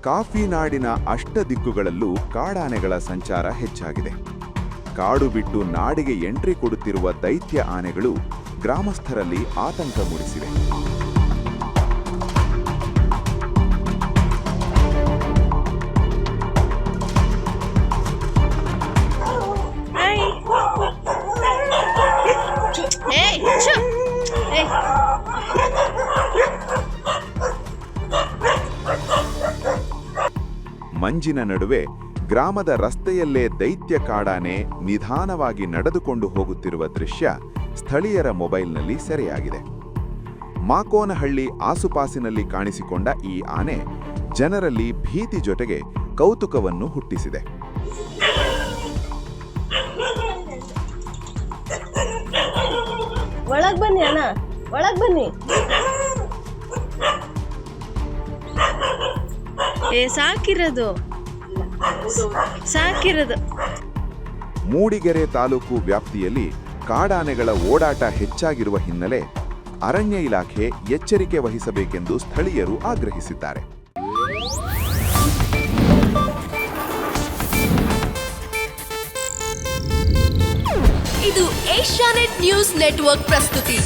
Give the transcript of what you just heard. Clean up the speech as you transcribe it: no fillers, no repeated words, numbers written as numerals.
Coffee ನಾಡಿನ ಅಷ್ಟದಿಕ್ಕುಗಳಲ್ಲೂ ಕಾಡಾನೆಗಳ ಸಂಚಾರ ಹೆಚ್ಚಾಗಿದೆ. ಕಾಡು ಬಿಟ್ಟು ನಾಡಿಗೆ ಎಂಟ್ರಿ ಕೊಡುತ್ತಿರುವ ದೈತ್ಯ ಆನೆಗಳು ಗ್ರಾಮಸ್ಥರಲ್ಲಿ ಆತಂಕ ಮೂಡಿಸಿವೆ. ಮಂಜಿನ ನಡುವೆ ಗ್ರಾಮದ ರಸ್ತೆಯಲ್ಲೇ ದೈತ್ಯ ಕಾಡಾನೆ ನಿಧಾನವಾಗಿ ನಡೆದುಕೊಂಡು ಹೋಗುತ್ತಿರುವ ದೃಶ್ಯ ಸ್ಥಳೀಯರ ಮೊಬೈಲ್ನಲ್ಲಿ ಸೆರೆಯಾಗಿದೆ. ಮಾಕೋನಹಳ್ಳಿ ಆಸುಪಾಸಿನಲ್ಲಿ ಕಾಣಿಸಿಕೊಂಡ ಈ ಆನೆ ಜನರಲ್ಲಿ ಭೀತಿ ಜೊತೆಗೆ ಕೌತುಕವನ್ನು ಹುಟ್ಟಿಸಿದೆ. ಒಳಗ್ ಬನ್ನಿ ಅಣ್ಣ, ಒಳಗ್ ಬನ್ನಿ. ಸಾಕಿರೋದು. ಮೂಡಿಗೆರೆ ತಾಲೂಕು ವ್ಯಾಪ್ತಿಯಲ್ಲಿ ಕಾಡಾನೆಗಳ ಓಡಾಟ ಹೆಚ್ಚಾಗಿರುವ ಹಿನ್ನೆಲೆ ಅರಣ್ಯ ಇಲಾಖೆ ಎಚ್ಚರಿಕೆ ವಹಿಸಬೇಕೆಂದು ಸ್ಥಳೀಯರು ಆಗ್ರಹಿಸಿದ್ದಾರೆ. ಇದು ಏಷ್ಯಾನೆಟ್ ನ್ಯೂಸ್ ನೆಟ್ವರ್ಕ್ ಪ್ರಸ್ತುತಿ.